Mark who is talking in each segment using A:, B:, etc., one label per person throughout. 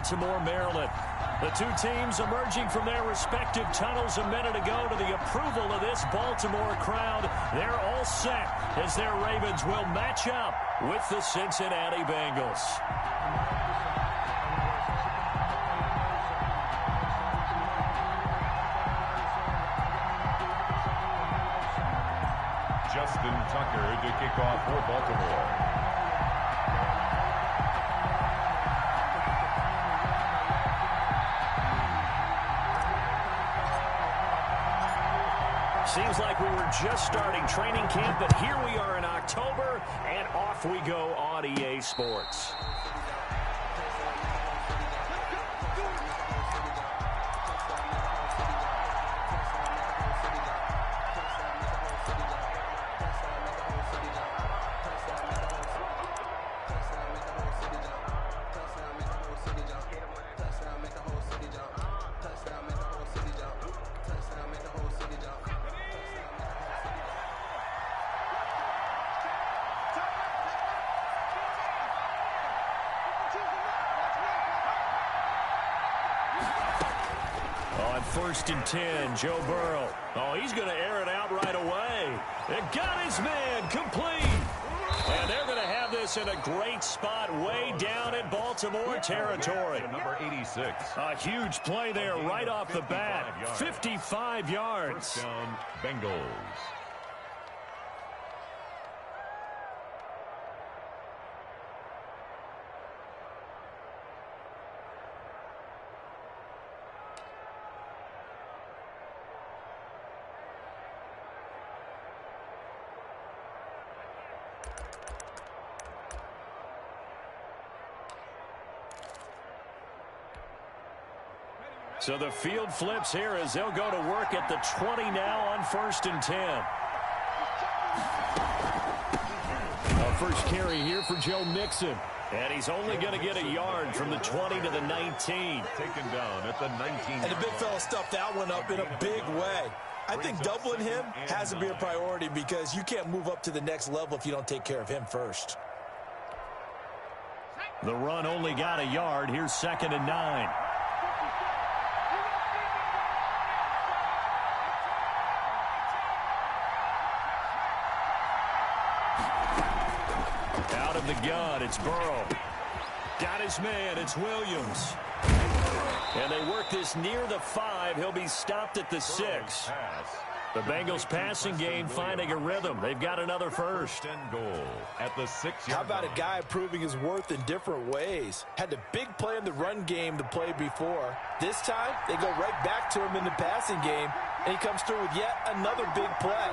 A: Baltimore, Maryland. The two teams emerging from their respective tunnels a minute ago to the approval of this Baltimore crowd. They're all set as their Ravens will match up with the Cincinnati Bengals.
B: Justin Tucker to kick off for Baltimore.
A: Seems like we were just starting training camp, but here we are in October, and off we go on EA Sports. First and 10, Joe Burrow. Oh, he's going to air it out right away. It got his man complete. And they're going to have this in a great spot way down in Baltimore territory.
B: Number 86.
A: A huge play there right off the bat. 55 yards.
B: First down, Bengals.
A: So the field flips here as they'll go to work at the 20 now on first and 10. A first carry here for Joe Mixon. And he's only going to get a yard from the 20 to the 19.
B: Taken down at the 19.
C: And the big fella stuffed that one up in a big way. I think doubling him has to be a priority because you can't move up to the next level if you don't take care of him first.
A: The run only got a yard. Here's second and 9. Out of the gun, it's Burrow. Got his man, it's Williams. And they work this near the 5. He'll be stopped at the 6. The Bengals passing game finding a rhythm. They've got another first.
B: And goal at the 6.
C: How about a guy proving his worth in different ways? Had the big play in the run game to play before. This time, they go right back to him in the passing game, and he comes through with yet another big play.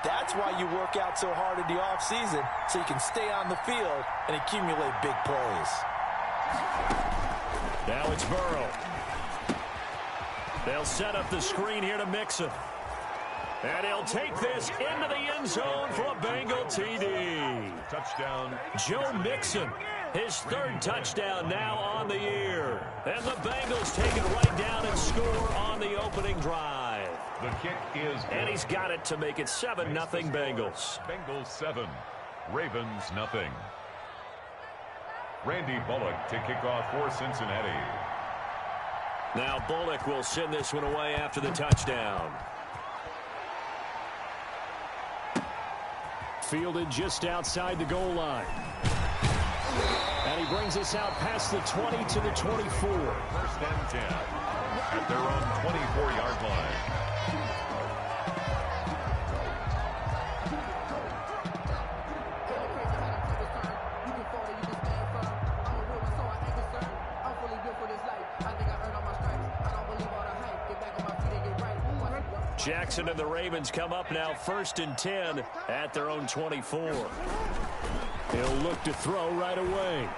C: That's why you work out so hard in the offseason, so you can stay on the field and accumulate big plays.
A: Now it's Burrow. They'll set up the screen here to Mixon. And he'll take this into the end zone for a Bengal TD.
B: Touchdown.
A: Joe Mixon, his third touchdown now on the year. And the Bengals take it right down and score on the opening drive.
B: The kick is good.
A: And he's got it to make it 7-0 Bengals.
B: Bengals 7, Ravens nothing. Randy Bullock to kick off for Cincinnati.
A: Now Bullock will send this one away after the touchdown. Fielded just outside the goal line. And he brings us out past the 20 to the 24.
B: First and 10 at their own 24-yard line.
A: Jackson and the Ravens come up now first and 10 at their own 24. He'll look to throw right away.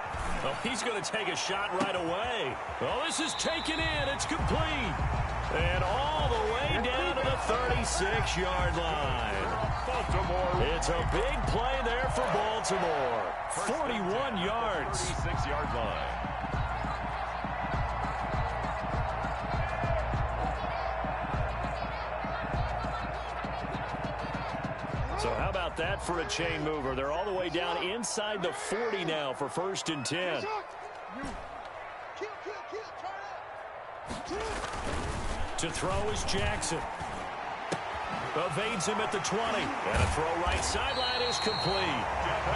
A: Oh, he's going to take a shot right away. Oh, this is taken in. It's complete. And all the way down to the 36-yard line.
B: Baltimore.
A: It's a big play there for Baltimore. 41 yards.
B: 36-yard line.
A: So how about that for a chain mover? They're all the way down inside the 40 now for first and 10. To throw is Jackson. Evades him at the 20. And a throw right sideline is complete.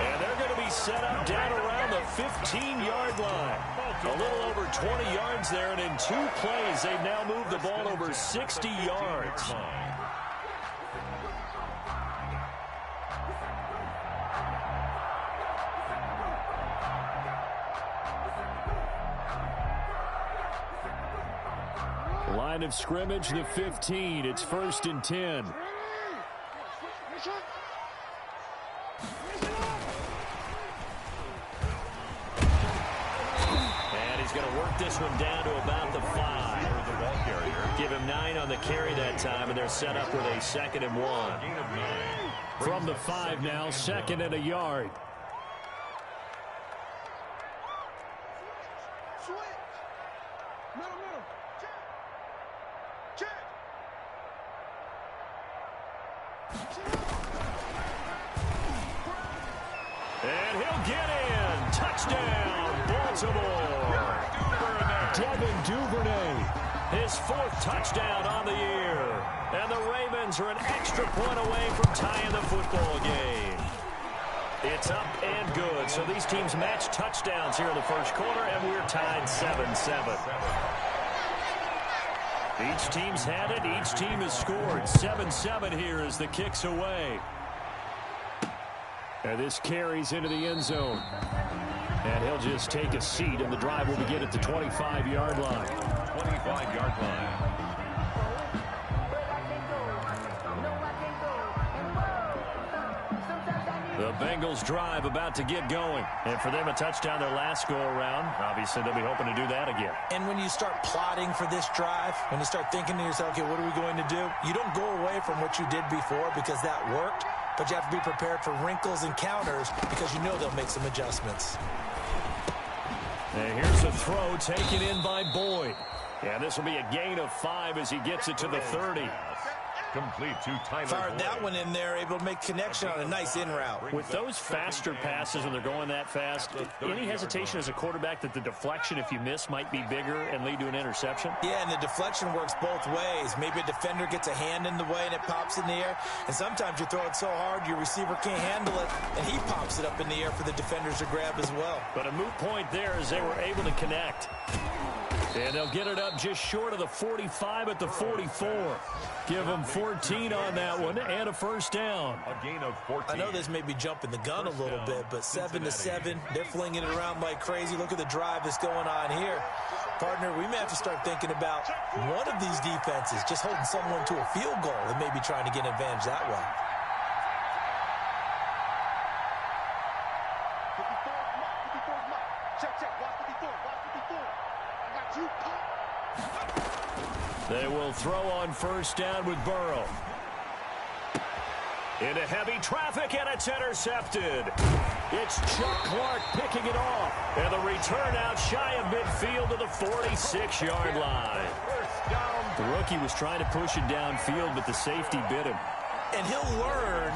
A: And they're going to be set up down around the 15-yard line. A little over 20 yards there, and in 2 plays, they've now moved the ball over 60 yards. Line of scrimmage, the 15. It's 1st and 10. And he's going to work this one down to about the 5. Give him 9 on the carry that time, and they're set up with a 2nd and 1. From the 5 now, 2nd and a yard. And he'll get in. Touchdown, Baltimore. Devin Duvernay, his 4th touchdown on the year. And the Ravens are an extra point away from tying the football game. It's up and good. So these teams match touchdowns here in the first quarter, and we're tied 7-7. Each team's had it. Each team has scored. 7-7 here as the kick's away. And this carries into the end zone. And he'll just take a seat, and the drive will begin at the 25-yard line.
B: 25-yard line.
A: The Bengals drive about to get going. And for them, a touchdown their last go-around. Obviously, they'll be hoping to do that again.
C: And when you start plotting for this drive, when you start thinking to yourself, okay, what are we going to do? You don't go away from what you did before because that worked, but you have to be prepared for wrinkles and counters because you know they'll make some adjustments.
A: And here's a throw taken in by Boyd. Yeah, this will be a gain of 5 as he gets it to the 30.
B: Complete to Tyler
C: Fired
B: Boyd.
C: that one in there, able to make connection on a nice in route.
A: With those faster passes when they're going that fast, any hesitation as a quarterback that the deflection, if you miss, might be bigger and lead to an interception?
C: Yeah, and the deflection works both ways. Maybe a defender gets a hand in the way and it pops in the air. And sometimes you throw it so hard your receiver can't handle it, and he pops it up in the air for the defenders to grab as well.
A: But a moot point there as they were able to connect. And they'll get it up just short of the 45 at the 44. Give them 14 on that one and a first down.
B: A gain of 14.
C: I know this may be jumping the gun a little bit, but 7-7, they're flinging it around like crazy. Look at the drive that's going on here. Partner, we may have to start thinking about one of these defenses just holding someone to a field goal and maybe trying to get an advantage that way.
A: They will throw on first down with Burrow. Into heavy traffic, and it's intercepted. It's Chuck Clark picking it off. And the return out shy of midfield to the 46-yard line. The rookie was trying to push it downfield, but the safety bit him.
C: And he'll learn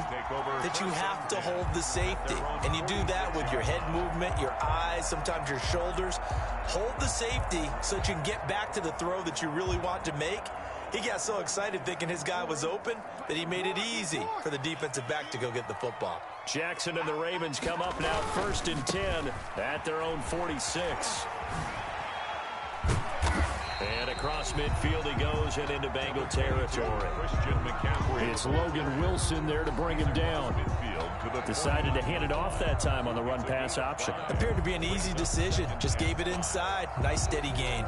C: that you have to hold the safety. And you do that with your head movement, your eyes, sometimes your shoulders. Hold the safety so that you can get back to the throw that you really want to make. He got so excited thinking his guy was open that he made it easy for the defensive back to go get the football.
A: Jackson and the Ravens come up now 1st and 10 at their own 46. And across midfield he goes and into Bengal territory. It's Logan Wilson there to bring him down. Decided to hand it off that time on the run-pass option.
C: Appeared to be an easy decision. Just gave it inside. Nice steady gain.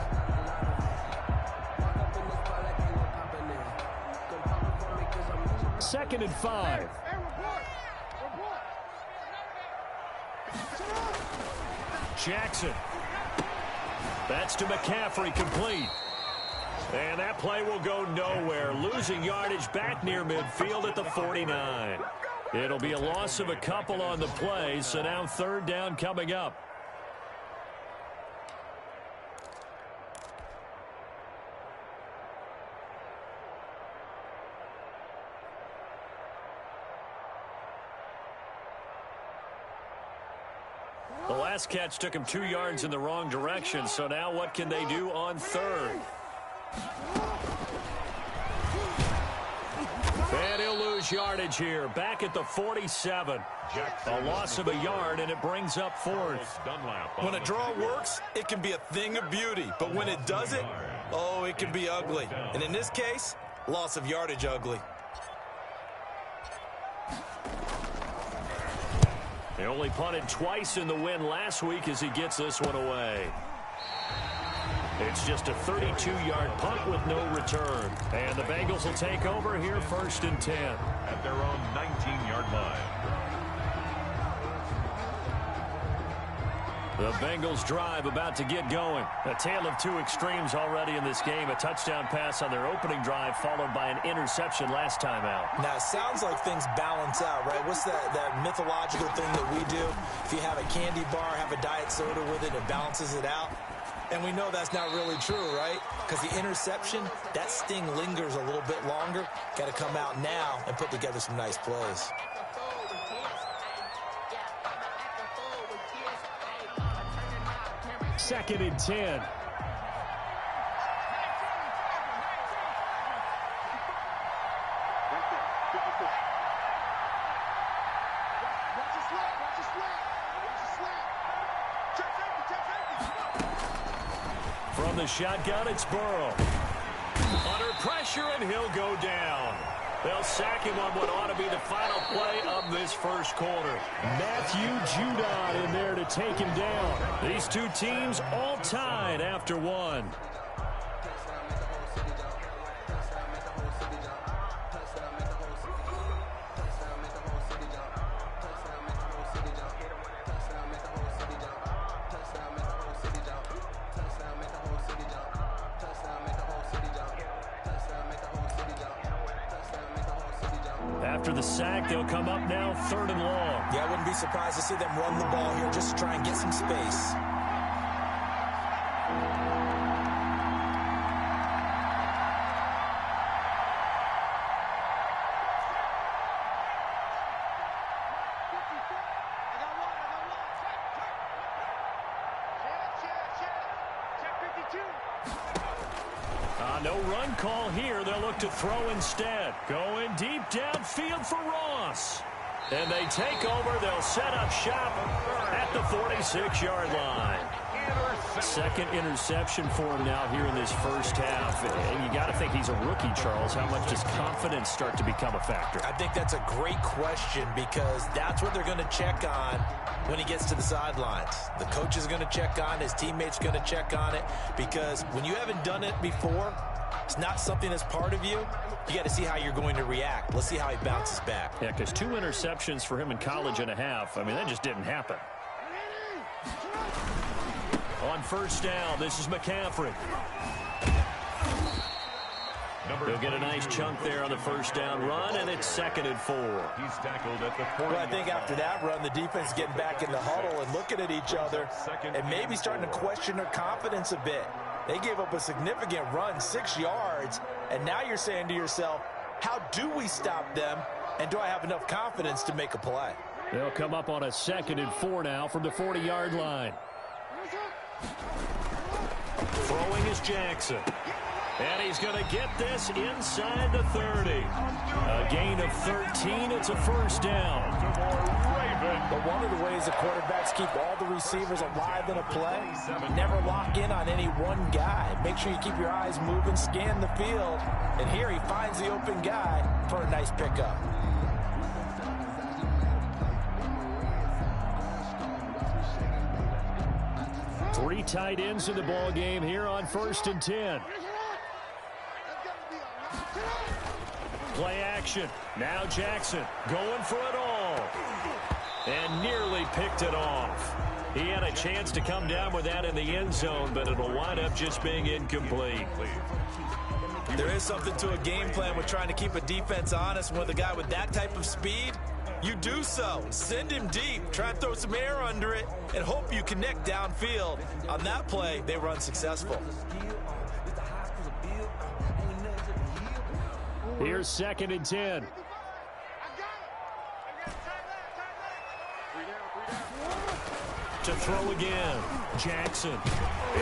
A: Second and 5. Jackson. That's to McCaffrey, complete. And that play will go nowhere. Losing yardage back near midfield at the 49. It'll be a loss of a couple on the play, so now third down coming up. The last catch took him 2 yards in the wrong direction, so now what can they do on third? And he'll lose yardage here. Back at the 47. A loss of a yard, and it brings up fourth.
C: When a draw works, it can be a thing of beauty. But when it doesn't, oh, it can be ugly. And in this case, loss of yardage ugly.
A: They only punted twice in the win last week as he gets this one away. It's just a 32-yard punt with no return. And the Bengals will take over here 1st and 10.
B: At their own 19-yard line.
A: The Bengals drive about to get going. A tale of two extremes already in this game. A touchdown pass on their opening drive followed by an interception last time out.
C: Now, it sounds like things balance out, right? What's that mythological thing that we do? If you have a candy bar, have a diet soda with it, it balances it out. And we know that's not really true, right? Because the interception, that sting lingers a little bit longer. Got to come out now and put together some nice plays.
A: Second and 10. From the shotgun, it's Burrow. Under pressure, and he'll go down. They'll sack him on what ought to be the final play of this first quarter. Matthew Judon in there to take him down. These two teams all tied after one. After the sack, they'll come up now 3rd and long.
C: Yeah, I wouldn't be surprised to see them run the ball here just to try and get some space.
A: No run call here. They'll look to throw instead. Going deep downfield for Ross. And they take over. They'll set up shop at the 46-yard line. Second interception for him now here in this first half. And you got to think he's a rookie, Charles. How much does confidence start to become a factor?
C: I think that's a great question because that's what they're going to check on when he gets to the sidelines. The coach is going to check on, his teammates going to check on it, because when you haven't done it before, it's not something that's part of you. You got to see how you're going to react. Let's see how he bounces back.
A: Yeah, because 2 interceptions for him in college and a half. I mean, that just didn't happen. On first down, this is McCaffrey. They'll get a nice chunk there on the first down run, and it's 2nd and 4.
B: He's tackled at the 40.
C: Well, I think after that run, the defense is getting back in the huddle and looking at each other and maybe starting to question their confidence a bit. They gave up a significant run, 6 yards, and now you're saying to yourself, how do we stop them, and do I have enough confidence to make a play?
A: They'll come up on a 2nd and 4 now from the 40-yard line. Throwing is Jackson. And he's going to get this inside the 30. A gain of 13. It's a first down.
C: But one of the ways the quarterbacks keep all the receivers alive in a play, never lock in on any one guy. Make sure you keep your eyes moving, scan the field. And here he finds the open guy for a nice pickup.
A: Three tight ends in the ball game here on 1st and 10. Play action. Now Jackson going for it all. And nearly picked it off. He had a chance to come down with that in the end zone, but it'll wind up just being incomplete.
C: There is something to a game plan with trying to keep a defense honest. With a guy with that type of speed, you do so. Send him deep. Try and throw some air under it and hope you connect downfield. On that play, they run successful.
A: Here's 2nd and 10. to throw again. Jackson.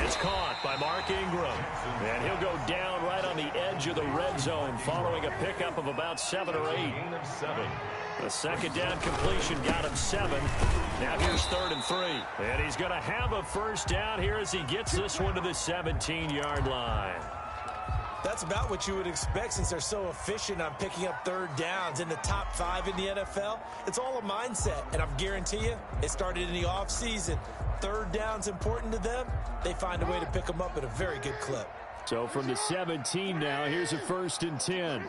A: It's caught by Mark Ingram. And he'll go down right on the edge of the red zone following a pickup of about 7 or 8. The second down completion got him 7. Now here's 3rd and 3. And he's going to have a first down here as he gets this one to the 17-yard line.
C: That's about what you would expect since they're so efficient on picking up 3rd downs in the top 5 in the NFL. It's all a mindset, and I guarantee you it started in the offseason. 3rd down's important to them. They find a way to pick them up at a very good clip.
A: So from the 17 now, here's a 1st and 10.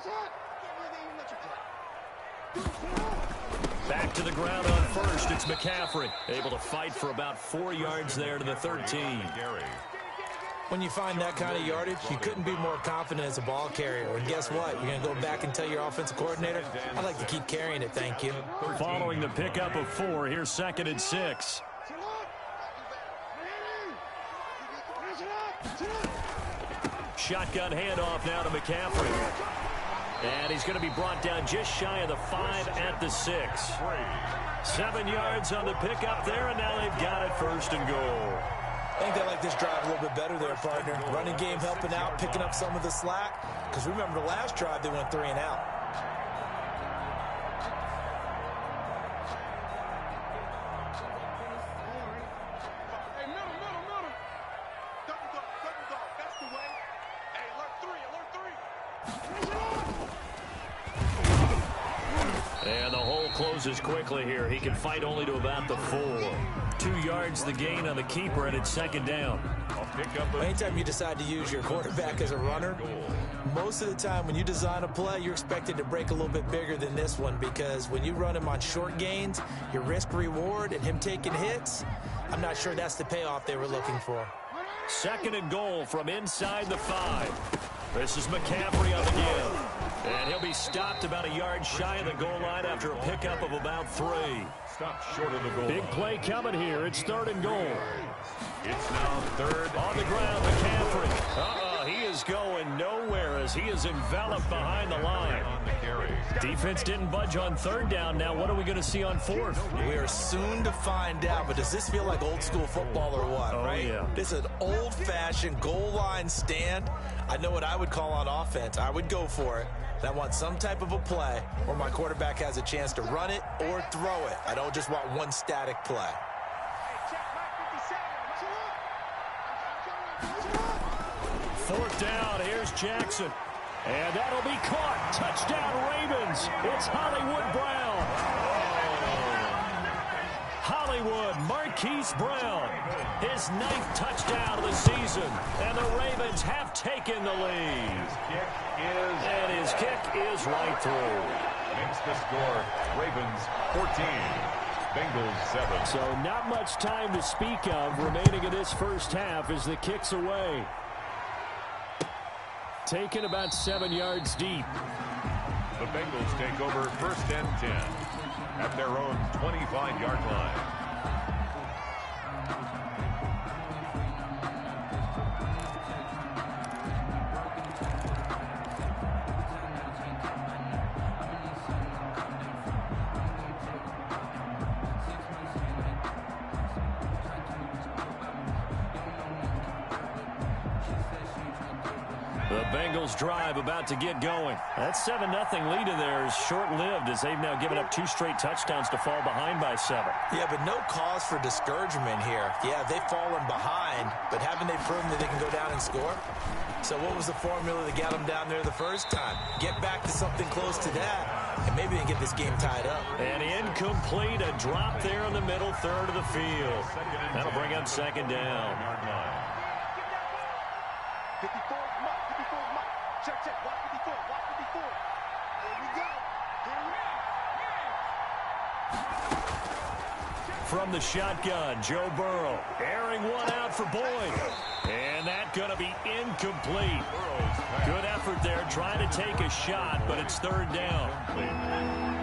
A: Back to the ground on 1st. It's McCaffrey. Able to fight for about 4 yards there to the 13.
C: When you find that kind of yardage, you couldn't be more confident as a ball carrier. And guess what? You're going to go back and tell your offensive coordinator, I'd like to keep carrying it, thank you.
A: Following the pickup of 4, here's 2nd and 6. Shotgun handoff now to McCaffrey. And he's going to be brought down just shy of the 5 at the 6. 7 yards on the pickup there, and now they've got it 1st and goal.
C: I think they like this drive a little bit better there, partner. Running game helping out, picking up some of the slack. Because remember the last drive, they went 3 and out.
A: And the hole closes quickly here. He can fight only to about the 4. 2 yards the gain on the keeper, and it's 2nd down.
C: Anytime you decide to use your quarterback as a runner, most of the time when you design a play, you're expected to break a little bit bigger than this one, because when you run him on short gains, your risk-reward and him taking hits, I'm not sure that's the payoff they were looking for.
A: 2nd and goal from inside the 5. This is McCaffrey on the give. And he'll be stopped about a yard shy of the goal line after a pickup of about 3.
B: Stopped short of the goal.
A: Big play coming here. It's 3rd and goal.
B: It's now 3rd.
A: On the ground, McCaffrey. He is going nowhere as he is enveloped behind the line. Defense didn't budge on 3rd down. Now what are we going to see on 4th?
C: We are soon to find out, but does this feel like old school football or what, right?
A: Yeah.
C: This is an old-fashioned goal line stand. I know what I would call on offense. I would go for it. And I want some type of a play where my quarterback has a chance to run it or throw it. I don't just want one static play.
A: 4th down. Here's Jackson. And that'll be caught. Touchdown, Ravens. It's Hollywood Brown. Hollywood Marquise Brown. His 9th touchdown of the season. And the Ravens have taken the lead. And his kick is right through.
B: Makes the score. Ravens 14. Bengals 7.
A: So not much time to speak of remaining in this first half as the kick's away. Taken about 7 yards deep.
B: The Bengals take over 1st and 10 at their own 25-yard line.
A: The Bengals drive about to get going. That 7-0 lead of theirs is short-lived as they've now given up 2 straight touchdowns to fall behind by 7.
C: Yeah, but no cause for discouragement here. Yeah, they've fallen behind, but haven't they proven that they can go down and score? So what was the formula that got them down there the first time? Get back to something close to that, and maybe they can get this game tied up.
A: And incomplete, a drop there in the middle third of the field. That'll bring up 2nd down.
D: 54, Mike, 54, Mike. Check, watch 54, watch 54. Here we go.
A: From the shotgun, Joe Burrow airing one out for Boyd. And that's going to be incomplete. Good effort there, trying to take a shot, but it's 3rd down.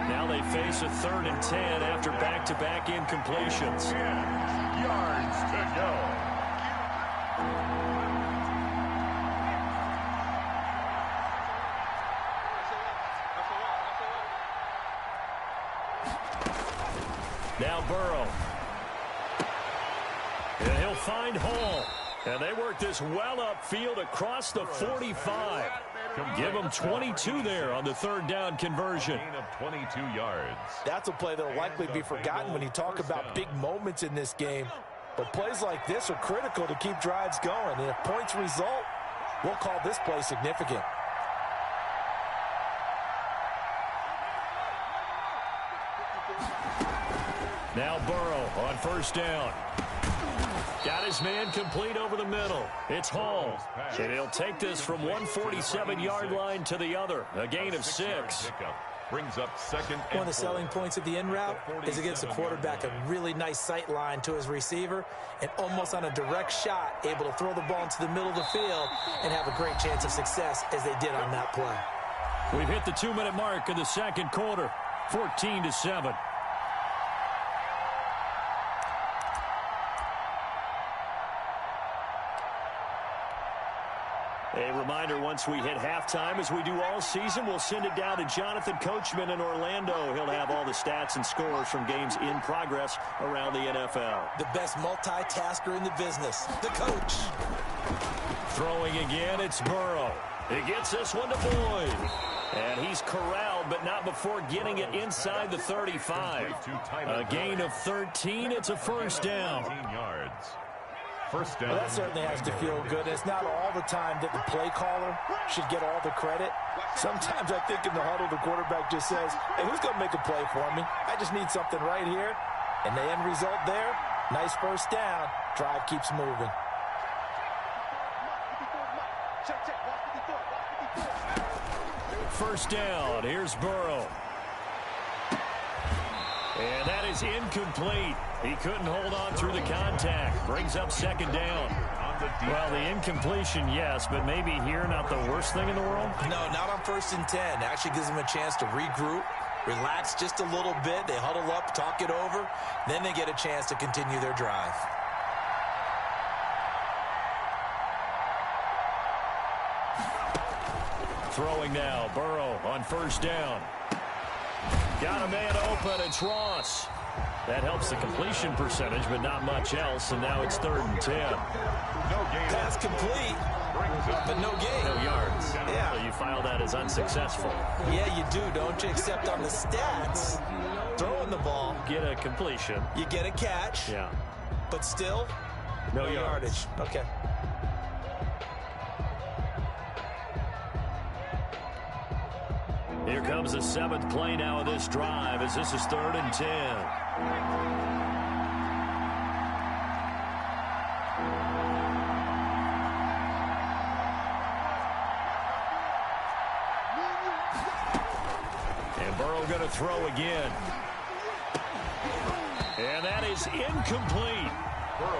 A: Now they face a 3rd and 10 after back-to-back incompletions.
B: 10 yards to go.
A: Now Burrow. find Hall. And they work this well upfield across the 45. Give them 22 there on the third down conversion.
B: Gain of 22 yards.
C: That's a play that will likely be forgotten when you talk about big moments in this game. But plays like this are critical to keep drives going. And if points result, we'll call this play significant.
A: Now Burrow on first down. Got his man complete over the middle. It's Hall. And he'll take this from 147-yard line to the other. A gain of 6.
B: Brings up second.
E: One of the selling points of the in route is against the quarterback, a really nice sight line to his receiver, and almost on a direct shot, able to throw the ball into the middle of the field and have a great chance of success as they did on that play.
A: We've hit the 2-minute mark in the second quarter. 14-7. A reminder, once we hit halftime, as we do all season, we'll send it down to Jonathan Coachman in Orlando. He'll have all the stats and scores from games in progress around the NFL.
E: The best multitasker in the business, the coach.
A: Throwing again, it's Burrow. He gets this one to Boyd. And he's corralled, but not before getting it inside the 35. A gain of 13. It's a first down.
B: 19 yards. First down.
C: Well, that certainly has to feel good. It's not all the time that the play caller should get all the credit. Sometimes I think in the huddle, the quarterback just says, hey, who's going to make a play for me? I just need something right here. And the end result there, nice first down. Drive keeps moving.
A: First down. Here's Burrow. And that is incomplete. He couldn't hold on through the contact. Brings up second down. Well, the incompletion, yes, but maybe here not the worst thing in the world?
E: No, not on 1st and 10. Actually gives them a chance to regroup, relax just a little bit. They huddle up, talk it over. Then they get a chance to continue their drive.
A: Throwing now. Burrow on first down. Got a man open. It's Ross. That helps the completion percentage, but not much else. And now it's 3rd and 10.
B: No gain.
E: Pass complete, but no gain.
A: No yards.
E: Yeah.
A: So you file that as unsuccessful.
E: Yeah, you do, don't you? Except on the stats, throwing the ball,
A: Get a completion.
E: you get a catch,
A: Yeah.
E: but still,
A: No yards.
E: yardage. Okay.
A: Here comes the 7th play now of this drive as this is 3rd and 10. And Burrow going to throw again. And that is incomplete.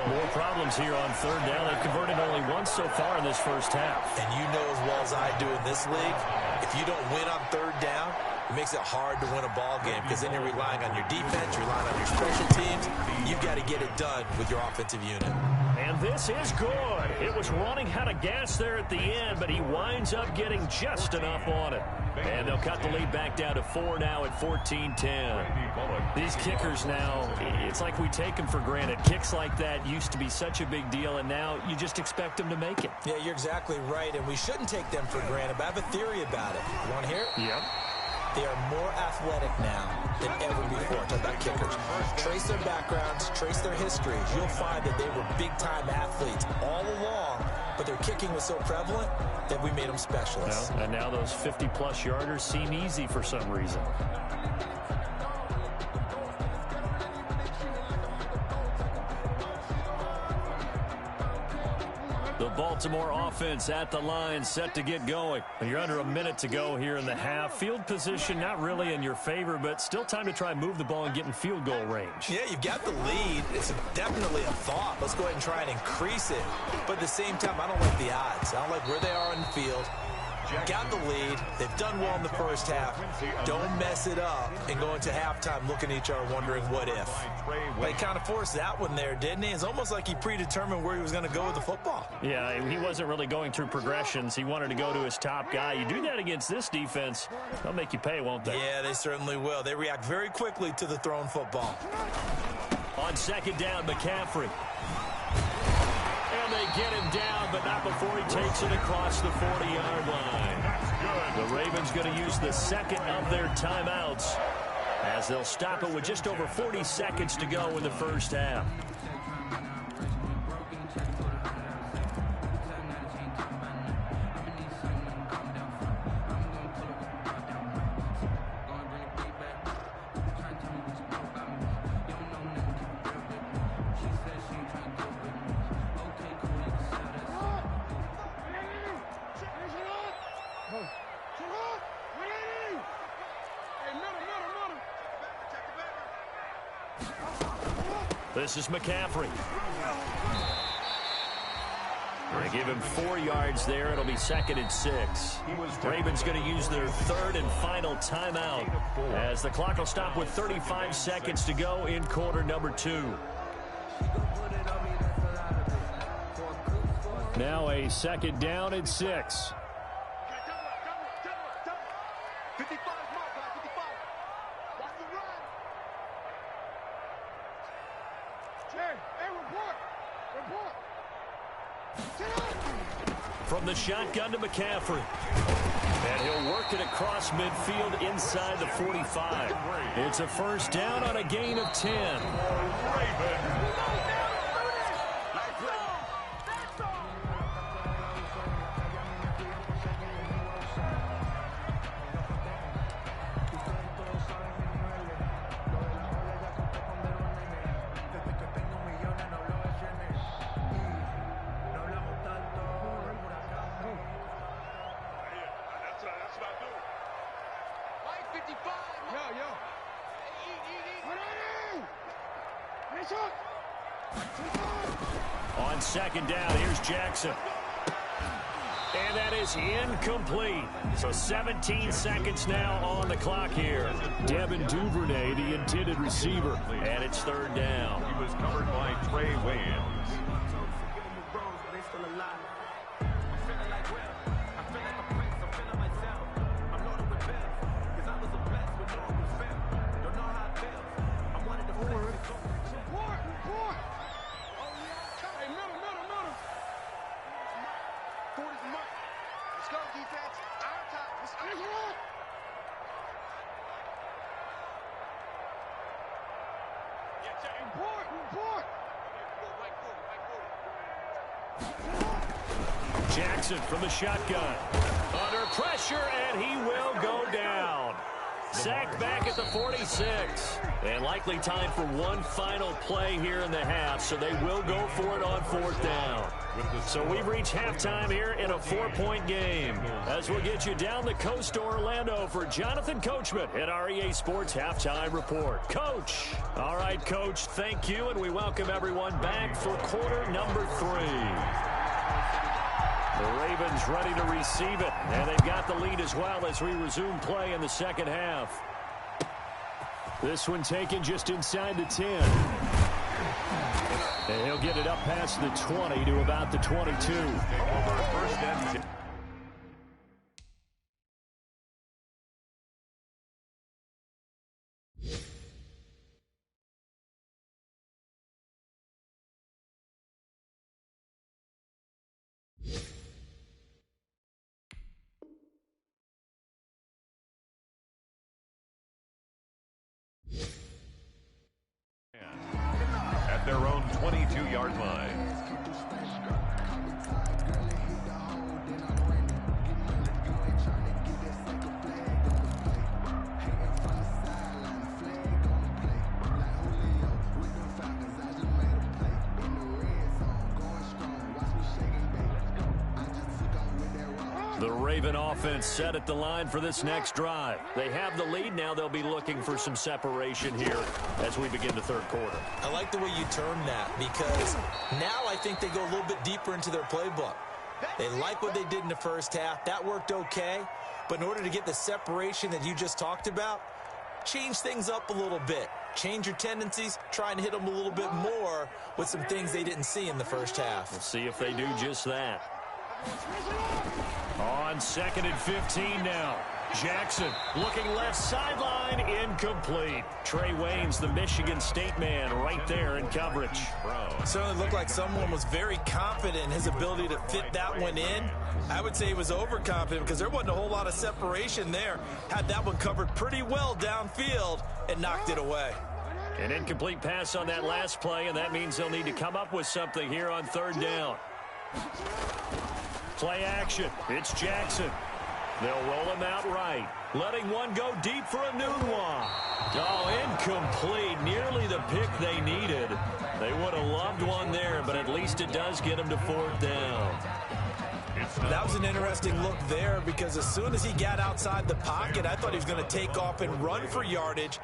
A: More problems here on 3rd down. They've converted only once so far in this first half.
E: And you know as well as I do in this league, if you don't win on 3rd down, it makes it hard to win a ball game because then you're relying on your defense, you're relying on your special teams. You've got to get it done with your offensive unit.
A: And this is good. It was running out of gas there at the end, but he winds up getting just enough on it. And they'll cut the lead back down to 4 now at 14-10. These kickers now, it's like we take them for granted. Kicks like that used to be such a big deal, and now you just expect them to make it.
E: Yeah, you're exactly right, and we shouldn't take them for granted, but I have a theory about it. You want to hear it?
A: Yep.
E: They are more athletic now than ever before. Talk about kickers. Trace their backgrounds, trace their histories. You'll find that they were big-time athletes all along, but their kicking was so prevalent that we made them specialists.
A: Well, and now those 50-plus yarders seem easy for some reason. The Baltimore offense at the line, set to get going. You're under a minute to go here in the half. Field position not really in your favor, but still time to try and move the ball and get in field goal range.
E: Yeah, you've got the lead. It's definitely a thought. Let's go ahead and try and increase it. But at the same time, I don't like the odds. I don't like where they are on the field. Got the lead. They've done well in the first half. Don't mess it up and go into halftime looking at each other wondering what if. But he kind of forced that one there, didn't he? It's almost like he predetermined where he was going to go with the football.
A: Yeah, he wasn't really going through progressions. He wanted to go to his top guy. You do that against this defense, they'll make you pay, won't they?
E: Yeah, they certainly will. They react very quickly to the thrown football.
A: On second down, McCaffrey. they get him down, but not before he takes it across the 40-yard line. The Ravens going to use the second of their timeouts as they'll stop it with just over 40 seconds to go in the first half. This is McCaffrey. They give him 4 yards there. It'll be 2nd and 6. Ravens going to use their third and final timeout as the clock will stop with 35 seconds to go in quarter number 2. Now a 2nd down and 6.
D: 55 mark, 55. Watch the run. Hey, report.
A: From the shotgun to McCaffrey. And he'll work it across midfield inside the 45. It's a first down on a gain of 10. On 2nd down, here's Jackson. And that is incomplete. So 17 seconds now on the clock here. Devin Duvernay, the intended receiver. And it's 3rd down.
B: He was covered by Trey Wayans.
A: Jackson from the shotgun. Under pressure, and he will go down. Sacked back at the 46. And likely time for one final play here in the half, so they will go for it on 4th down. So we've reached halftime here in a 4-point game. As we'll get you down the coast to Orlando for Jonathan Coachman at our EA Sports Halftime Report. Coach. All right, Coach, thank you, and we welcome everyone back for quarter number 3. The Ravens ready to receive it, and they've got the lead as well as we resume play in the second half. This one taken just inside the 10. And he'll get it up past the 20 to about the 22.
B: Over 1st and 10. At their own 22-yard line.
A: The Raven offense set at the line for this next drive. They have the lead. Now they'll be looking for some separation here as we begin the 3rd quarter.
E: I like the way you term that, because now I think they go a little bit deeper into their playbook. They like what they did in the first half. That worked okay. But in order to get the separation that you just talked about, change things up a little bit. Change your tendencies, try and hit them a little bit more with some things they didn't see in the first half.
A: We'll see if they do just that. On 2nd and 15 now. Jackson looking left sideline, incomplete. Trey Waynes, the Michigan State man, right there in coverage.
E: Certainly looked like someone was very confident in his ability to fit that one in. I would say he was overconfident because there wasn't a whole lot of separation there. Had that one covered pretty well downfield and knocked it away.
A: An incomplete pass on that last play, and that means they'll need to come up with something here on third down. Play action. It's Jackson. They'll roll him out right. Letting one go deep for a new one. Oh, incomplete. Nearly the pick they needed. They would have loved one there, but at least it does get them to fourth down.
E: That was an interesting look there because as soon as he got outside the pocket, I thought he was going to take off and run for yardage.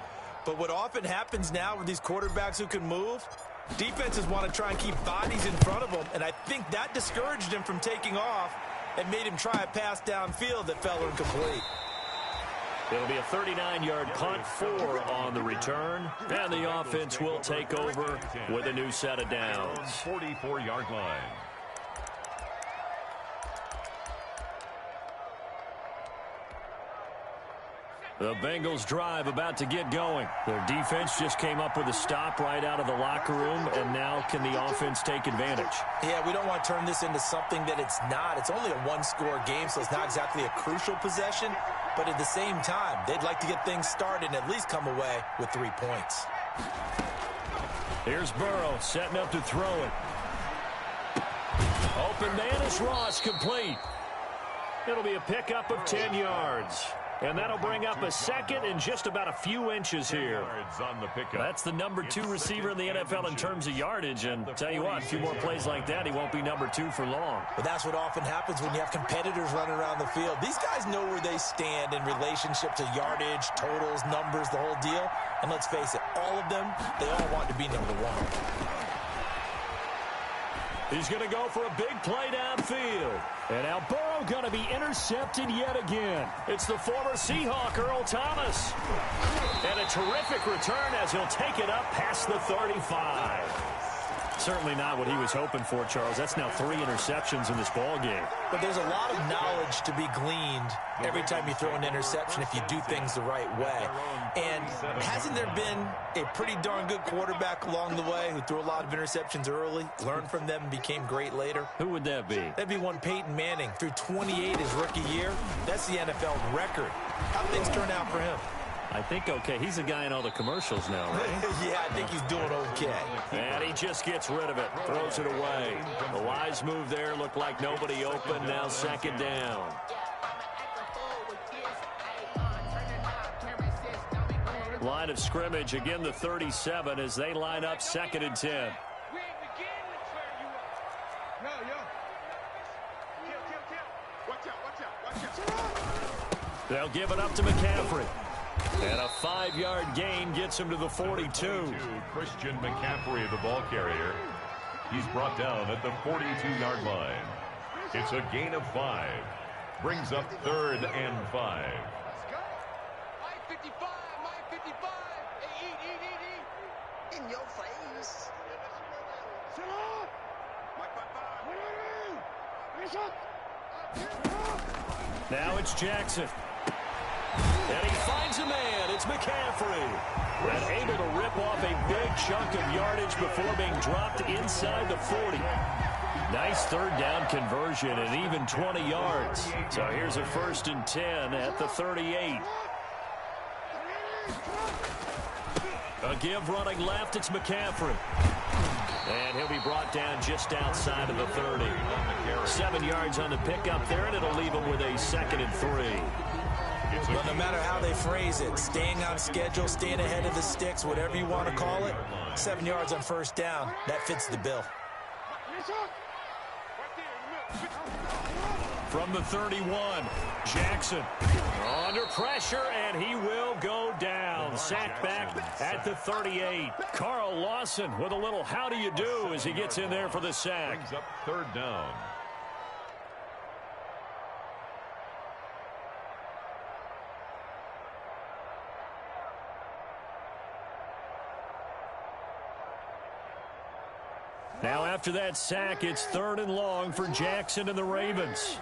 E: But what often happens now with these quarterbacks who can move, defenses want to try and keep bodies in front of them, and I think that discouraged him from taking off and made him try a pass downfield that fell incomplete.
A: It'll be a 39-yard punt, 4 on the return, and the offense will take over with a new set of downs.
B: 44-yard line.
A: The Bengals drive about to get going. Their defense just came up with a stop right out of the locker room, and now can the offense take advantage?
E: Yeah, we don't want to turn this into something that it's not. It's only a one-score game, so it's not exactly a crucial possession. But at the same time, they'd like to get things started and at least come away with 3 points.
A: Here's Burrow setting up to throw it. Open man is Ross, complete. It'll be a pickup of 10 yards. And that'll bring up a second and just about a few inches here. That's the number 2 receiver in the NFL in terms of yardage. And tell you what, a few more plays like that, he won't be number 2 for long.
E: But that's what often happens when you have competitors running around the field. These guys know where they stand in relationship to yardage, totals, numbers, the whole deal. And let's face it, all of them, they all want to be number 1.
A: He's going to go for a big play downfield. And now Burrow going to be intercepted yet again. It's the former Seahawk, Earl Thomas. And a terrific return as he'll take it up past the 35. Certainly not what he was hoping for, Charles. That's now 3 interceptions in this ball game.
E: But there's a lot of knowledge to be gleaned every time you throw an interception if you do things the right way. And hasn't there been a pretty darn good quarterback along the way who threw a lot of interceptions early, learned from them, and became great later?
A: Who would that be?
E: That'd be one Peyton Manning. Threw 28 his rookie year. That's the NFL record. How things turn out for him?
A: I think okay. He's a guy in all the commercials now, right?
E: Yeah, I think he's doing okay.
A: And he just gets rid of it, throws it away. The wise move there, looked like nobody open, now second down. Line of scrimmage, again the 37 as they line up 2nd and 10. They'll give it up to McCaffrey. And a 5-yard gain gets him to the 42.
B: Christian McCaffrey, the ball carrier. He's brought down at the 42-yard line. It's a gain of 5. Brings up 3rd and 5.
D: In your face.
A: Now it's Jackson. And he finds a man. It's McCaffrey. And able to rip off a big chunk of yardage before being dropped inside the 40. Nice 3rd down conversion and even 20 yards. So here's a 1st and 10 at the 38. A give running left. It's McCaffrey. And he'll be brought down just outside of the 30. 7 yards on the pickup there, and it'll leave him with a 2nd and 3.
E: Well, no matter how they phrase it, staying on schedule, staying ahead of the sticks, whatever you want to call it, 7 yards on 1st down, that fits the bill.
A: From the 31, Jackson under pressure, and he will go down. Sacked back at the 38. Carl Lawson with a little how do you do as he gets in there for the sack.
B: Brings up 3rd down.
A: Now after that sack, it's 3rd and long for Jackson and the Ravens.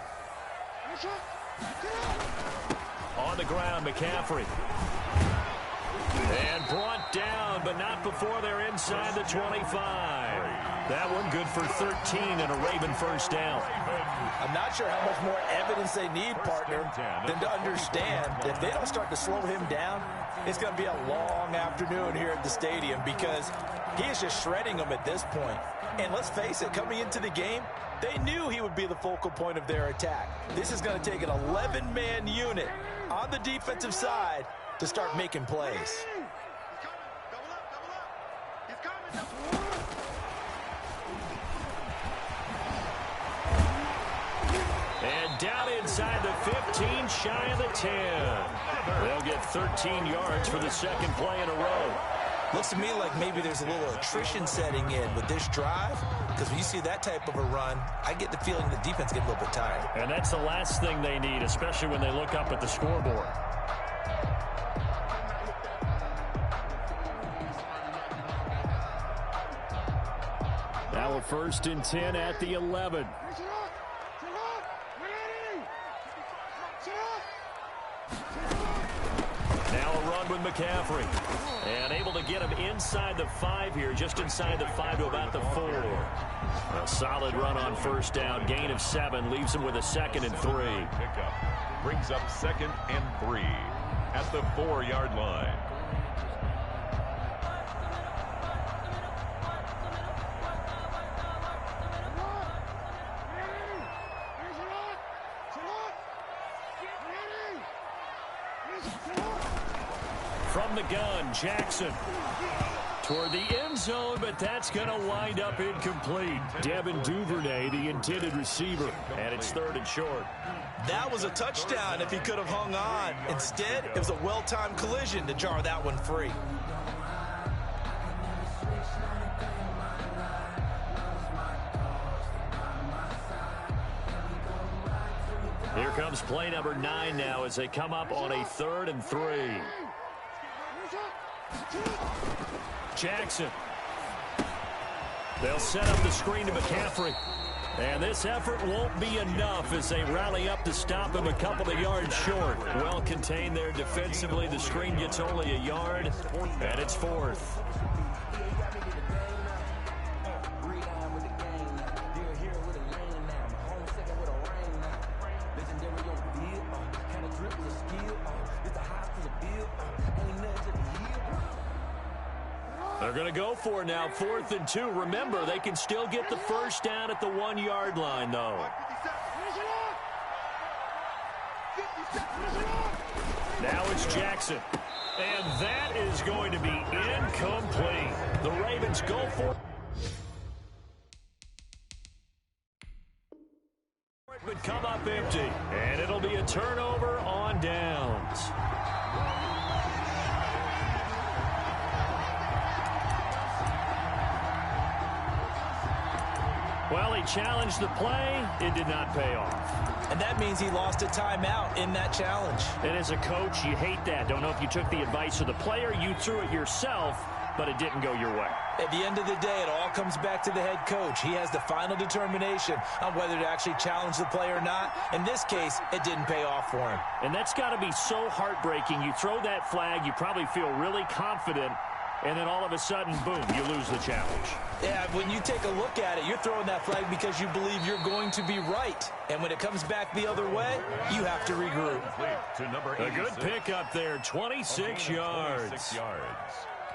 A: On the ground, McCaffrey. And brought down, but not before they're inside the 25. That one good for 13 and a Raven first down.
C: I'm not sure how much more evidence they need, partner, than to understand that if they don't start to slow him down, it's going to be a long afternoon here at the stadium because he is just shredding them at this point. And let's face it, coming into the game, they knew he would be the focal point of their attack. This is going to take an 11-man unit on the defensive side to start making plays.
A: And down inside the 15, shy of the 10. They'll get 13 yards for the second play in a row.
E: Looks to me like maybe there's a little attrition setting in with this drive, because when you see that type of a run, I get the feeling the defense gets a little bit tired.
A: And that's the last thing they need, especially when they look up at the scoreboard. Now a 1st and 10 at the 11. Now a run with McCaffrey. And able to get him inside the 5 here, just inside the 5 to about the 4. A solid run on first down. Gain of 7 leaves him with a 2nd and 3.
B: Pickup brings up 2nd and 3 at the 4-yard line.
A: From the gun, Jackson toward the end zone, but that's going to wind up incomplete. Devin Duvernay, the intended receiver, and it's 3rd and short.
E: That was a touchdown if he could have hung on. Instead, it was a well-timed collision to jar that one free.
A: Here comes play number 9 now as they come up on a 3rd and 3. Jackson. They'll set up the screen to McCaffrey. And this effort won't be enough as they rally up to stop him a couple of yards short. Well contained there defensively. The screen gets only a yard, and it's 4th. They're going to go for it now, 4th and 2. Remember, they can still get the first down at the 1-yard line, though. Now it's Jackson. And that is going to be incomplete. The Ravens go for it, but come up empty. And it'll be a turnover on downs. Well, he challenged the play. It did not pay off.
E: And that means he lost a timeout in that challenge.
A: And as a coach, you hate that. Don't know if you took the advice of the player. You threw it yourself, but it didn't go your way.
E: At the end of the day, it all comes back to the head coach. He has the final determination on whether to actually challenge the play or not. In this case, it didn't pay off for him.
A: And that's got to be so heartbreaking. You throw that flag, you probably feel really confident, and then all of a sudden, boom, you lose the challenge.
E: Yeah, when you take a look at it, you're throwing that flag because you believe you're going to be right. And when it comes back the other way, you have to regroup.
A: A good pickup there, 26 yards.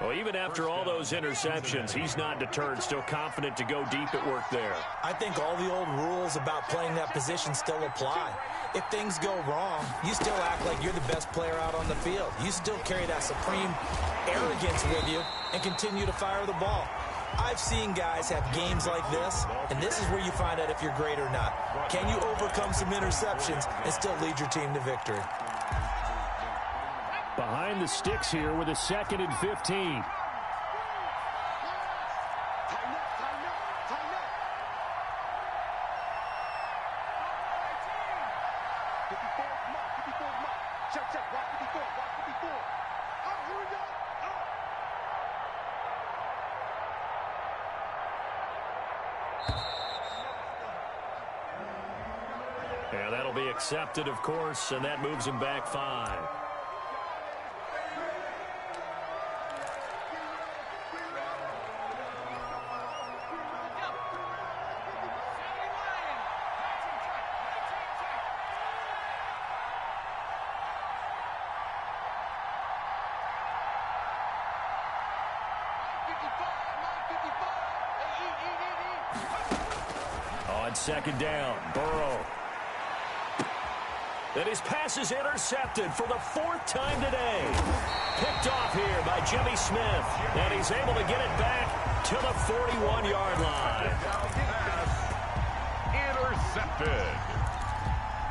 A: Well, even after all those interceptions, he's not deterred, still confident to go deep at work there.
E: I think all the old rules about playing that position still apply. If things go wrong, you still act like you're the best player out on the field. You still carry that supreme arrogance with you and continue to fire the ball. I've seen guys have games like this, and this is where you find out if you're great or not. Can you overcome some interceptions and still lead your team to victory?
A: Behind the sticks here with a 2nd and 15. And that'll be accepted, of course, and that moves him back 5. On second down, Burrow. And his pass is intercepted for the 4th time today. Picked off here by Jimmy Smith. And he's able to get it back to the 41-yard line.
B: Intercepted.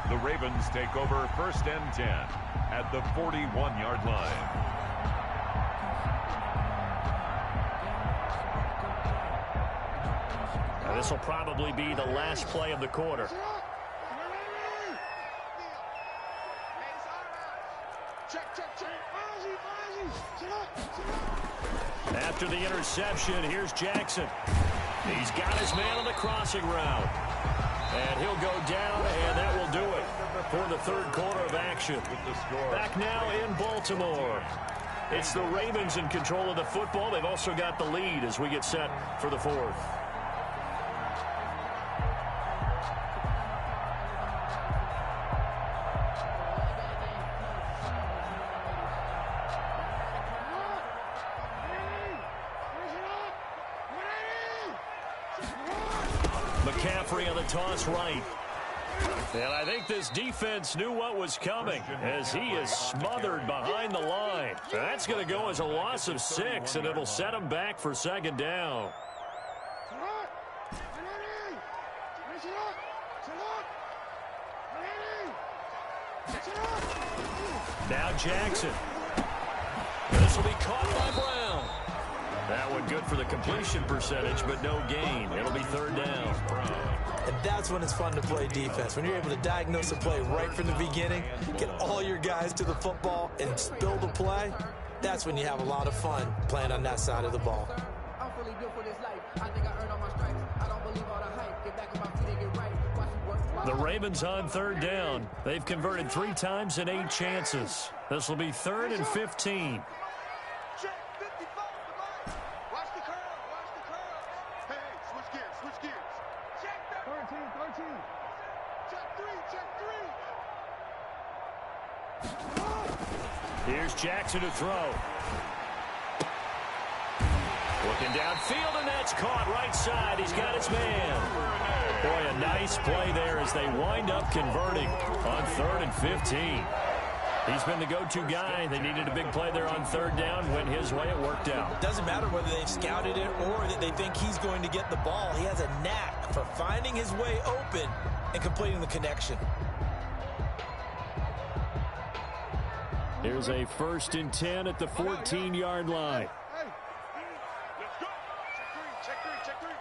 B: The Ravens take over 1st and 10 at the 41-yard line.
A: This will probably be the last play of the quarter. After the interception, here's Jackson. He's got his man on the crossing route. And he'll go down, and that will do it for the 3rd quarter of action. Back now in Baltimore. It's the Ravens in control of the football. They've also got the lead as we get set for the 4th. McCaffrey on the toss right. And I think this defense knew what was coming as he is smothered behind the line. That's going to go as a loss of 6, and it'll set him back for 2nd down. Now Jackson. This will be caught by Brown. That one good for the completion percentage, but no gain. It'll be 3rd down.
E: And that's when it's fun to play defense. When you're able to diagnose a play right from the beginning, get all your guys to the football, and spill the play, that's when you have a lot of fun playing on that side of the ball.
F: I'm fully built for this life. I think I earned all my stripes. I don't believe all the hype. Get back on my feet and get right. Watch me work.
A: The Ravens on 3rd down. They've converted 3 times in 8 chances. This will be 3rd and 15.
D: Check 55. Watch the curve. Watch the curve. Hey, switch gears. Switch gears. Check that. 13. Check 3.
A: Here's Jackson to throw. Looking downfield, and that's caught right side. He's got his man. Boy, a nice play there as they wind up converting on 3rd and 15. He's been the go-to guy. They needed a big play there on 3rd down. Went his way. It worked out.
E: Doesn't matter whether they've scouted it or that they think he's going to get the ball. He has a knack for finding his way open and completing the connection.
A: Here's a 1st and 10 at the 14-yard line.
D: Hey, let's go. Check three.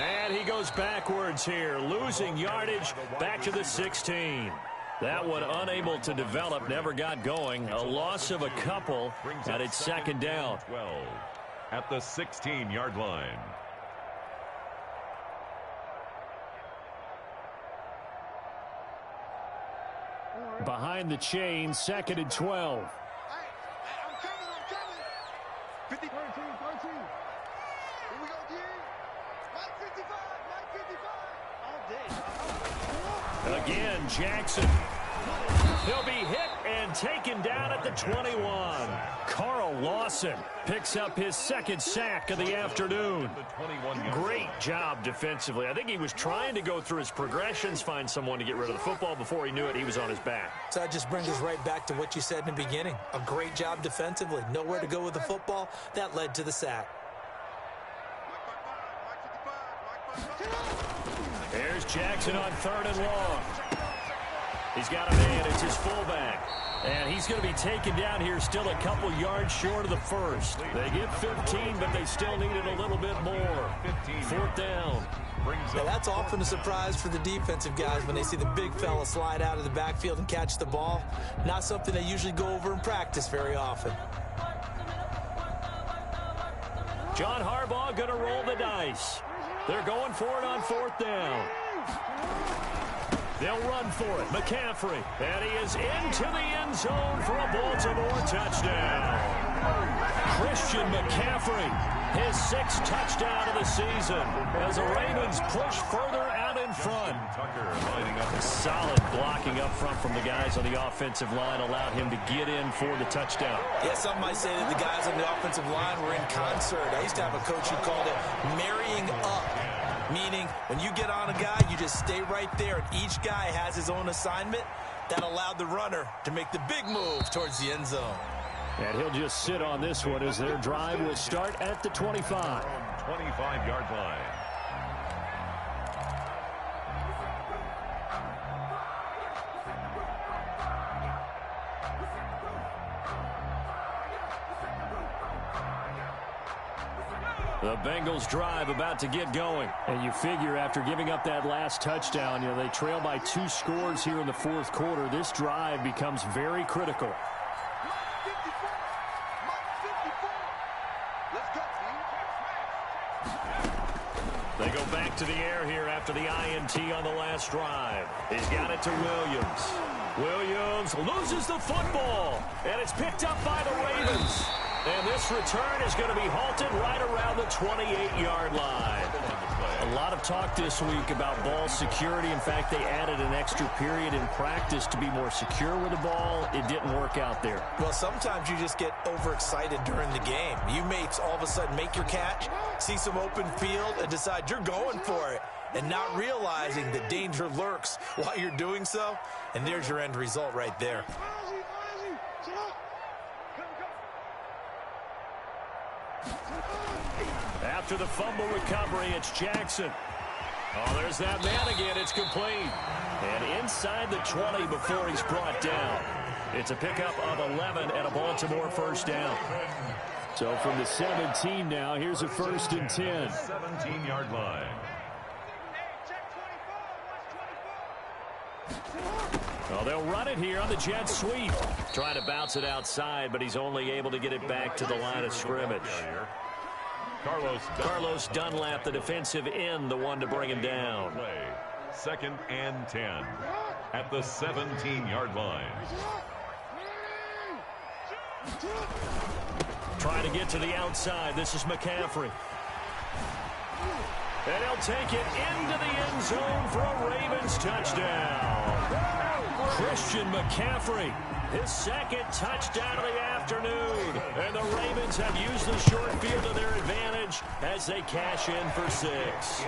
A: And he goes backwards here, losing yardage back to the 16. That one unable to develop, never got going. A loss of a couple, and it's 2nd down.
B: 12 at the 16-yard line.
A: Behind the chain, 2nd and 12.
D: I'm coming. 50. 13. Here we go, D. Mike 55. All day.
A: Again, Jackson. He'll be hit and taken down at the 21. Carl Lawson picks up his 2nd sack of the afternoon. Great job defensively. I think he was trying to go through his progressions, find someone to get rid of the football. Before he knew it, he was on his back.
E: So that just brings us right back to what you said in the beginning. A great job defensively. Nowhere to go with the football. That led to the sack.
A: There's Jackson on 3rd and long. He's got a man. It's his fullback. And he's going to be taken down here still a couple yards short of the 1st. They get 15, but they still need it a little bit more. 4th down.
E: Now, that's often a surprise for the defensive guys when they see the big fella slide out of the backfield and catch the ball. Not something they usually go over in practice very often.
A: John Harbaugh going to roll the dice. They're going for it on 4th down. They'll run for it. McCaffrey. And he is into the end zone for a Baltimore touchdown. Christian McCaffrey, his 6th touchdown of the season as the Ravens push further out in front. Solid blocking up front from the guys on the offensive line allowed him to get in for the touchdown.
E: Yeah, some might say that the guys on the offensive line were in concert. I used to have a coach who called it marrying up. Meaning, when you get on a guy, you just stay right there, and each guy has his own assignment. That allowed the runner to make the big move towards the end zone.
A: And he'll just sit on this one as their drive will start at the 25.
B: 25-yard line.
A: The Bengals drive about to get going. And you figure after giving up that last touchdown, they trail by 2 scores here in the 4th quarter. This drive becomes very critical. They go back to the air here after the INT on the last drive. He's got it to Williams. Williams loses the football, and it's picked up by the Ravens. And this return is going to be halted right around the 28-yard line. A lot of talk this week about ball security. In fact, they added an extra period in practice to be more secure with the ball. It didn't work out there.
E: Well, sometimes you just get overexcited during the game. You may all of a sudden make your catch, see some open field, and decide you're going for it, and not realizing that danger lurks while you're doing so. And there's your end result right there.
A: After the fumble recovery, it's Jackson. Oh, there's that man again. It's complete. And inside the 20 before he's brought down. It's a pickup of 11 and a Baltimore first down. So from the 17 now, here's a 1st and 10.
B: 17-yard line.
A: Well, they'll run it here on the jet sweep. Trying to bounce it outside, but he's only able to get it back to the line of scrimmage. Carlos Dunlap, the defensive end, the one to bring him down.
B: 2nd and 10 at the 17-yard line.
A: Trying to get to the outside. This is McCaffrey. And he'll take it into the end zone for a Ravens touchdown. Christian McCaffrey, his 2nd touchdown of the afternoon. And the Ravens have used the short field to their advantage as they cash in for 6.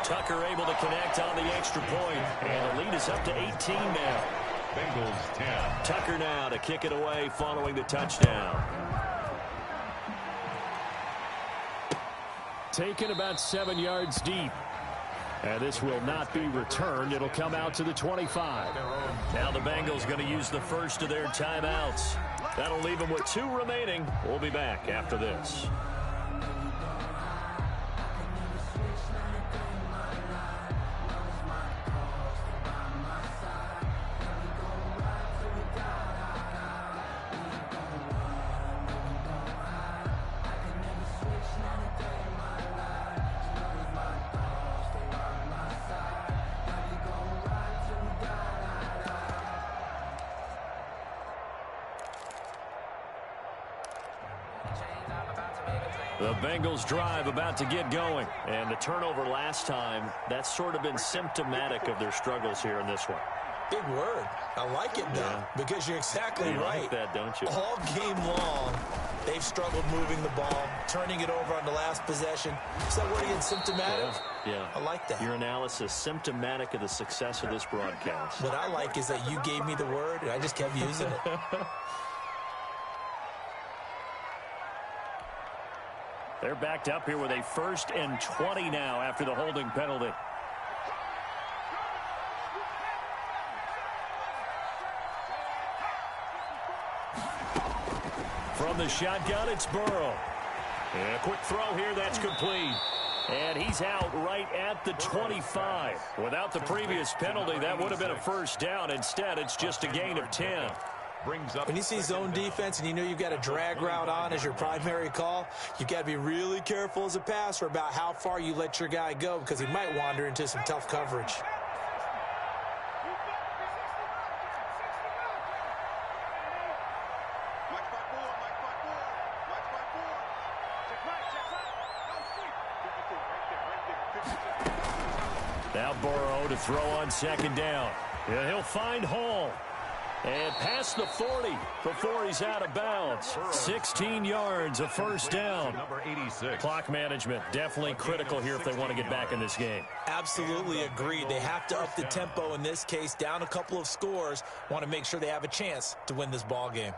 A: Tucker able to connect on the extra point. And the lead is up to 18 now.
B: Bengals 10.
A: Tucker now to kick it away following the touchdown. Taken about 7 yards deep. And this will not be returned. It'll come out to the 25. Now the Bengals going to use the first of their timeouts. That'll leave them with 2 remaining. We'll be back after this. The Bengals drive about to get going. And the turnover last time, that's sort of been symptomatic of their struggles here in this one.
E: Big word. I like it, though, because you're exactly right.
A: You like that, don't you?
E: All game long, they've struggled moving the ball, turning it over on the last possession. Is that word again, symptomatic?
A: Yeah.
E: I like that.
A: Your analysis, symptomatic of the success of this broadcast.
E: What I like is that you gave me the word, and I just kept using it.
A: They're backed up here with a 1st and 20 now after the holding penalty. From the shotgun, it's Burrow. And a quick throw here, that's complete. And he's out right at the 25. Without the previous penalty, that would have been a first down. Instead, it's just a gain of 10.
B: Brings up
E: when you see zone defense and you know you've got a drag route on as your primary call, you've got to be really careful as a passer about how far you let your guy go because he might wander into some tough coverage.
A: Now Burrow to throw on second down. Yeah, he'll find Hall. And past the 40 before he's out of bounds. 16 yards, a first down.
B: Number 86.
A: Clock management, definitely critical here if they want to get back in this game.
E: Absolutely agreed. They have to up the tempo in this case, down a couple of scores. Want to make sure they have a chance to win this ball game.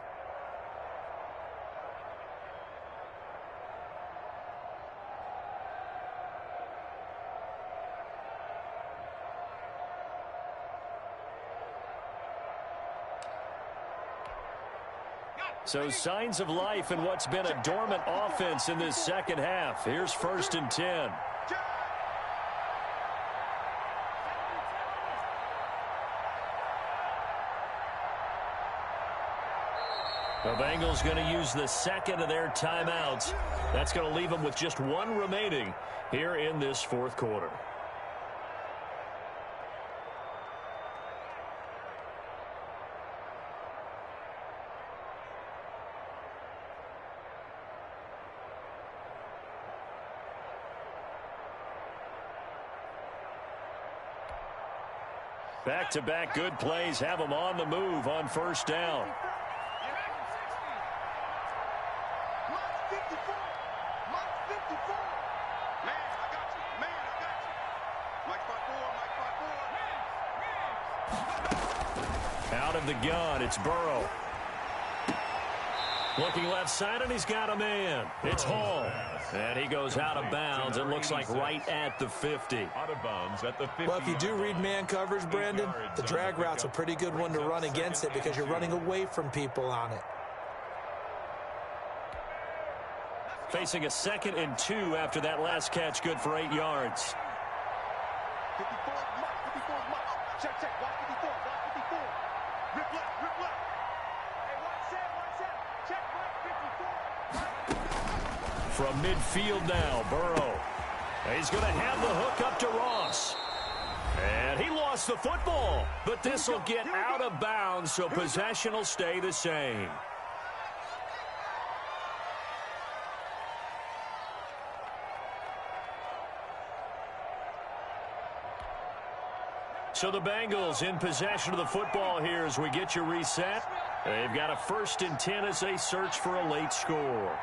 A: So signs of life in what's been a dormant offense in this second half. Here's 1st and 10. The Bengals going to use the second of their timeouts. That's going to leave them with just one remaining here in this fourth quarter. Back-to-back good plays have them on the move on first down. Out of the gun, it's Burrow. Looking left side, and he's got a man. It's Hall. And he goes out of bounds. It looks like right at the 50.
B: Out of bounds at the 50.
E: Well, if you do read man coverage, Brandon, the drag route's a pretty good one to run against it because you're running away from people on it.
A: Facing a 2nd and 2 after that last catch, good for 8 yards.
D: 54 mark. Check, watch 54, watch 54. Rip left. Hey, watch set. Check right, 54.
A: From midfield now, Burrow. He's going to have the hook up to Ross. And he lost the football. But this will get out of bounds, so possession will stay the same. So the Bengals in possession of the football here as we get you reset. They've got a 1st and 10 as they search for a late score.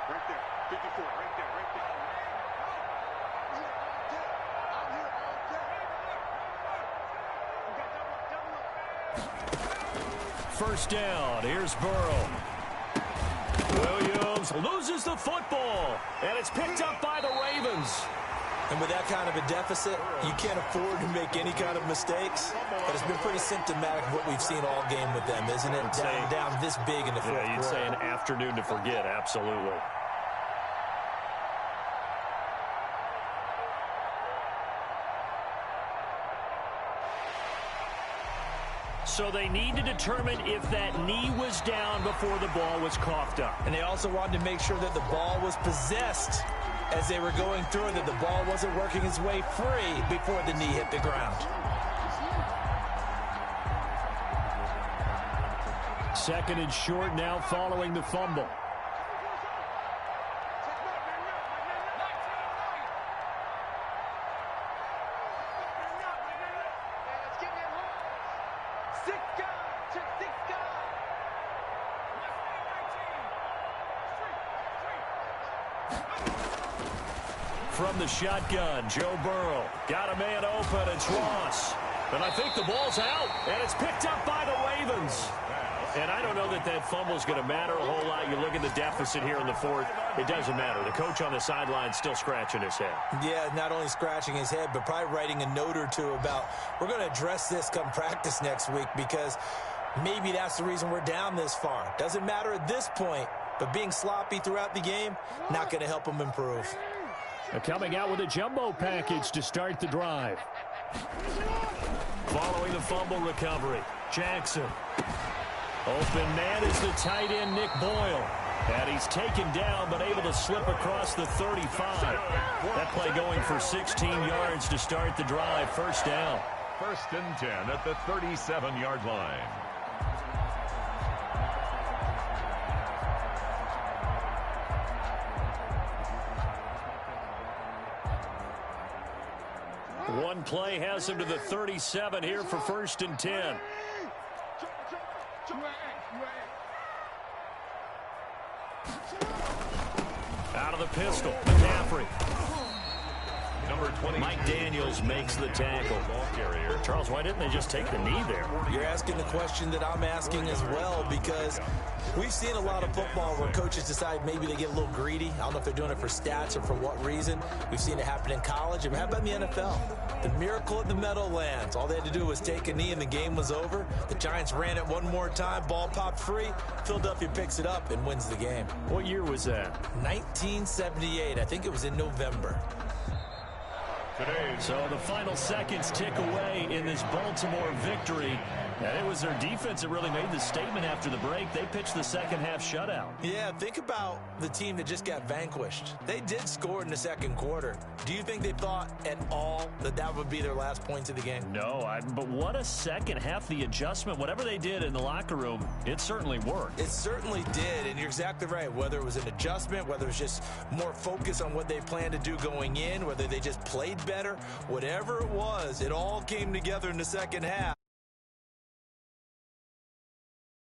D: Right there, 54, right there.
A: First down, here's Burrow. Williams loses the football, and it's picked up by the Ravens.
E: And with that kind of a deficit, you can't afford to make any kind of mistakes. But it's been pretty symptomatic of what we've seen all game with them, isn't it? Down this big in the fourth quarter.
A: You'd say an afternoon to forget, absolutely. So they need to determine if that knee was down before the ball was coughed up.
E: And they also wanted to make sure that the ball was possessed as they were going through it, that the ball wasn't working its way free before the knee hit the ground.
A: 2nd and short now following the fumble. From the shotgun, Joe Burrow got a man open. It's Ross. And I think the ball's out, and it's picked up by the Ravens. And I don't know that that fumble is going to matter a whole lot. You look at the deficit here in the fourth, it doesn't matter. The coach on the sideline still scratching his head. Yeah,
E: not only scratching his head, but probably writing a note or two about, we're going to address this come practice next week because maybe that's the reason we're down this far. Doesn't matter at this point, but being sloppy throughout the game, not going to help them improve.
A: Coming out with a jumbo package to start the drive. Following the fumble recovery, Jackson. Open man is the tight end, Nick Boyle. And he's taken down, but able to slip across the 35. That play going for 16 yards to start the drive. First down.
B: 1st and 10 at the 37-yard line.
A: One play has him to the 37 here for 1st and 10. Out of the pistol, McCaffrey.
B: Number 20.
A: Mike Daniels makes the tackle. Charles, why didn't they just take the knee there?
E: You're asking the question that I'm asking as well, because we've seen a lot of football where coaches decide maybe they get a little greedy. I don't know if they're doing it for stats or for what reason. We've seen it happen in college. And how about in the NFL? The miracle at the Meadowlands. All they had to do was take a knee and the game was over. The Giants ran it one more time. Ball popped free. Philadelphia picks it up and wins the game.
A: What year was that?
E: 1978. I think it was in November.
A: So the final seconds tick away in this Baltimore victory. And it was their defense that really made the statement after the break. They pitched the second half shutout.
E: Yeah, think about the team that just got vanquished. They did score in the second quarter. Do you think they thought at all that that would be their last points of the game?
A: No, but what a second half. The adjustment, whatever they did in the locker room, it certainly worked.
E: It certainly did, and you're exactly right. Whether it was an adjustment, whether it was just more focus on what they planned to do going in, whether they just played better, whatever it was, it all came together in the second half.